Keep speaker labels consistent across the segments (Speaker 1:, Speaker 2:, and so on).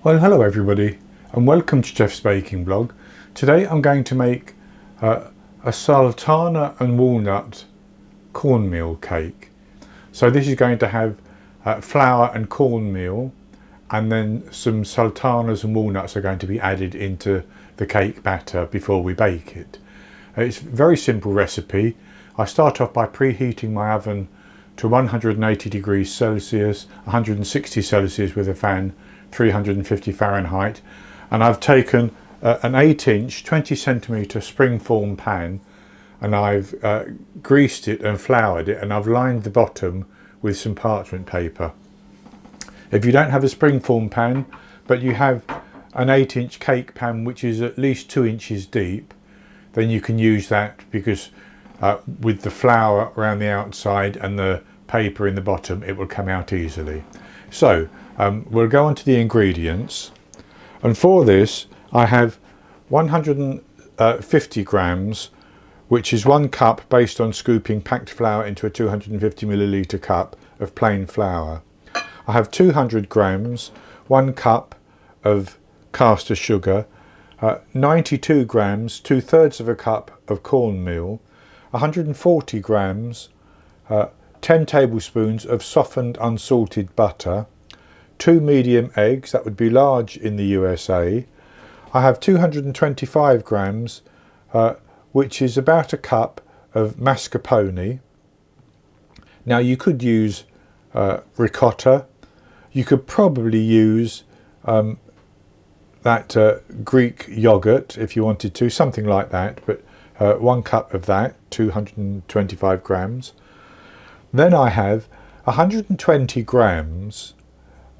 Speaker 1: Well, hello everybody and welcome to Jeff's Baking Blog. Today I'm going to make a sultana and walnut cornmeal cake. So this is going to have flour and cornmeal, and then some sultanas and walnuts are going to be added into the cake batter before we bake it. It's a very simple recipe. I start off by preheating my oven to 180 degrees Celsius, 160 Celsius with a fan, 350 Fahrenheit, and I've taken an 8-inch 20 centimetre springform pan, and I've greased it and floured it, and I've lined the bottom with some parchment paper. If you don't have a springform pan but you have an 8-inch cake pan which is at least 2 inches deep, then you can use that, because with the flour around the outside and the paper in the bottom, it will come out easily. So we'll go on to the ingredients, and for this I have 150 grams, which is 1 cup based on scooping packed flour into a 250 milliliter cup of plain flour. I have 200 grams, 1 cup of caster sugar, 92 grams, 2/3 of a cup of cornmeal, 140 grams, 10 tablespoons of softened unsalted butter, 2 medium eggs, that would be large in the USA. I have 225 grams, which is about a cup of mascarpone. Now you could use ricotta. You could probably use that Greek yogurt if you wanted to, something like that, but 1 cup of that, 225 grams. Then I have 120 grams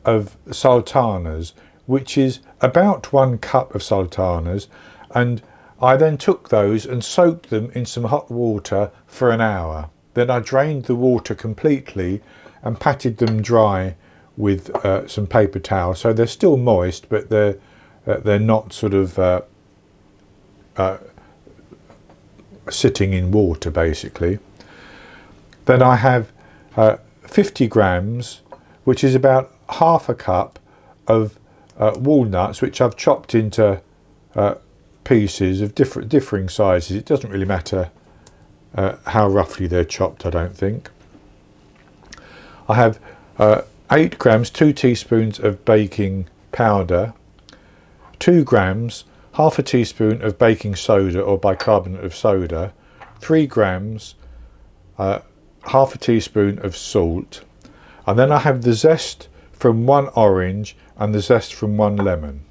Speaker 1: of sultanas, which is about 1 cup of sultanas, and I then took those and soaked them in some hot water for an hour. Then I drained the water completely and patted them dry with some paper towel, so they're still moist, but they're not sort of sitting in water basically. Then I have 50 grams, which is about half a cup of walnuts, which I've chopped into pieces of differing sizes. It doesn't really matter how roughly they're chopped, I don't think. I have 8 grams, 2 teaspoons of baking powder, 2 grams, half a teaspoon of baking soda or bicarbonate of soda, 3 grams, half a teaspoon of salt, and then I have the zest from 1 orange and the zest from 1 lemon.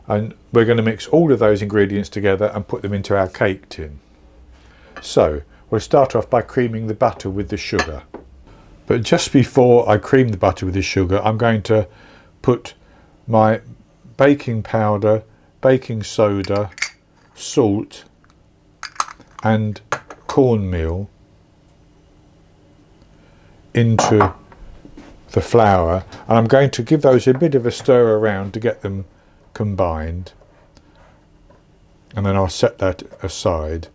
Speaker 1: And we're going to mix all of those ingredients together and put them into our cake tin. So we'll start off by creaming the butter with the sugar. But just before I cream the butter with the sugar, I'm going to put my baking powder, baking soda, salt and cornmeal into the flour, and I'm going to give those a bit of a stir around to get them combined, and then I'll set that aside.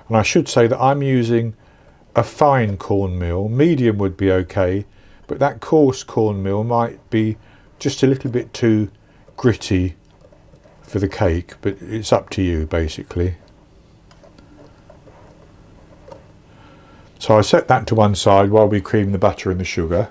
Speaker 1: And I should say that I'm using a fine cornmeal. Medium would be okay, but that coarse cornmeal might be just a little bit too gritty for the cake, but it's up to you basically. So I set that to one side while we cream the butter and the sugar.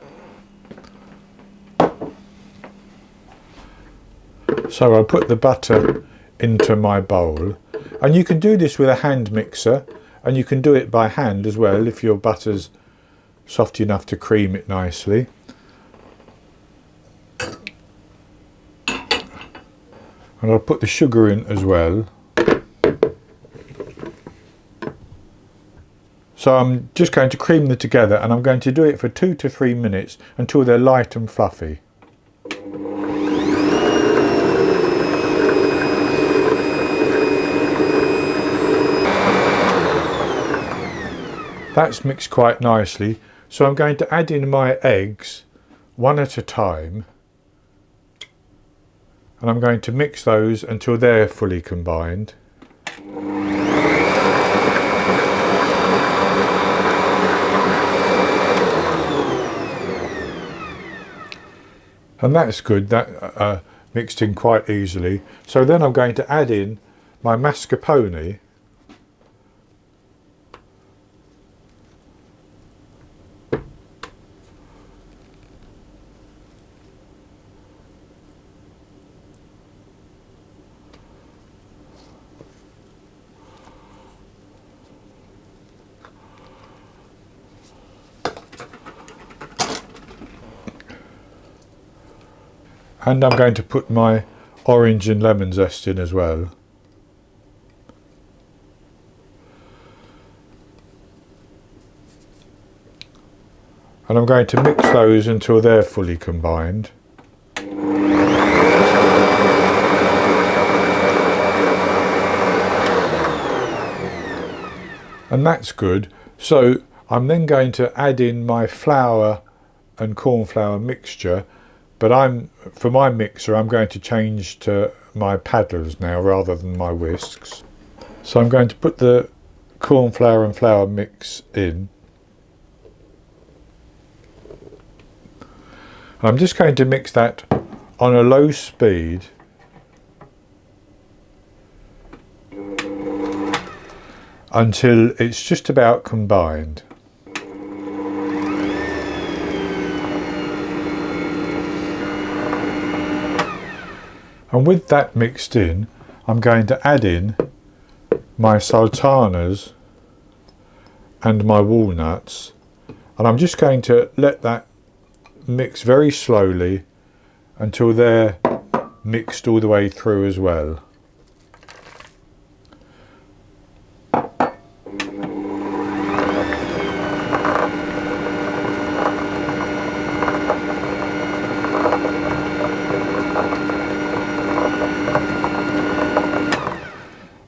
Speaker 1: So I'll put the butter into my bowl, and you can do this with a hand mixer, and you can do it by hand as well if your butter's soft enough to cream it nicely. And I'll put the sugar in as well. So I'm just going to cream them together, and I'm going to do it for 2 to 3 minutes until they're light and fluffy. That's mixed quite nicely, so I'm going to add in my eggs one at a time, and I'm going to mix those until they're fully combined. And that's good, that mixed in quite easily. So then I'm going to add in my mascarpone. And I'm going to put my orange and lemon zest in as well. And I'm going to mix those until they're fully combined. And that's good. So I'm then going to add in my flour and corn flour mixture. But for my mixer, I'm going to change to my paddlers now rather than my whisks. So I'm going to put the corn flour and flour mix in. I'm just going to mix that on a low speed until it's just about combined. And with that mixed in, I'm going to add in my sultanas and my walnuts, and I'm just going to let that mix very slowly until they're mixed all the way through as well.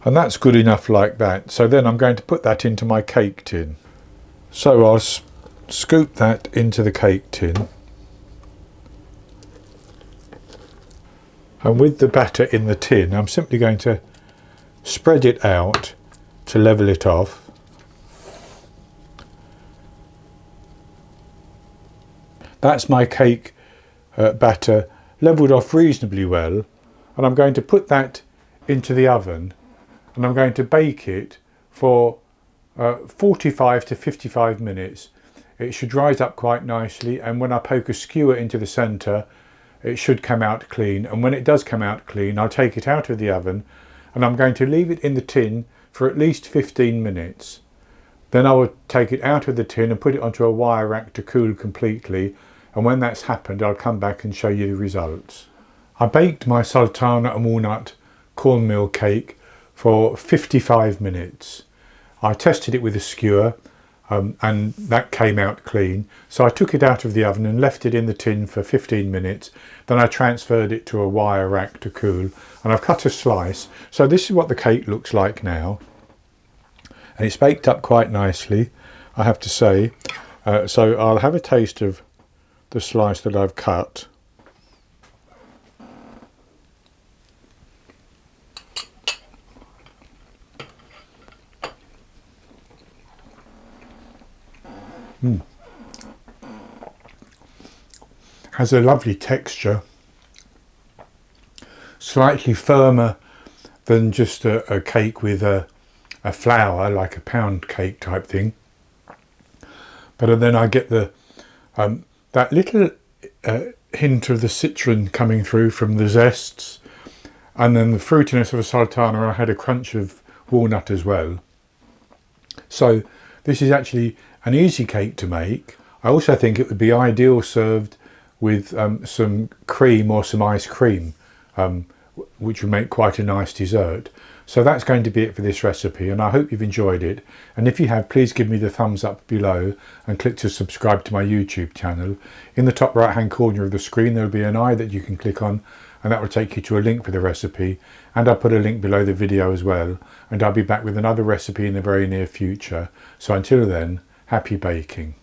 Speaker 1: And that's good enough like that. So then I'm going to put that into my cake tin. So I'll scoop that into the cake tin. And with the batter in the tin, I'm simply going to spread it out to level it off. That's my cake batter levelled off reasonably well. And I'm going to put that into the oven. And I'm going to bake it for 45 to 55 minutes. It should rise up quite nicely, and when I poke a skewer into the centre, it should come out clean. And when it does come out clean, I'll take it out of the oven, and I'm going to leave it in the tin for at least 15 minutes. Then I will take it out of the tin and put it onto a wire rack to cool completely, and when that's happened, I'll come back and show you the results. I baked my Sultana Walnut Cornmeal cake for 55 minutes. I tested it with a skewer and that came out clean. So I took it out of the oven and left it in the tin for 15 minutes. Then I transferred it to a wire rack to cool, and I've cut a slice. So this is what the cake looks like now. And it's baked up quite nicely, I have to say. So I'll have a taste of the slice that I've cut. Has a lovely texture, slightly firmer than just a cake with a flour, like a pound cake type thing. But then I get the that little hint of the citron coming through from the zests, and then the fruitiness of a sultana. I had a crunch of walnut as well. So this is actually an easy cake to make. I also think it would be ideal served with some cream or some ice cream, which would make quite a nice dessert. So that's going to be it for this recipe, and I hope you've enjoyed it. And if you have, please give me the thumbs up below and click to subscribe to my YouTube channel. In the top right hand corner of the screen there will be an eye that you can click on, and that will take you to a link for the recipe, and I'll put a link below the video as well. And I'll be back with another recipe in the very near future. So until then, happy baking.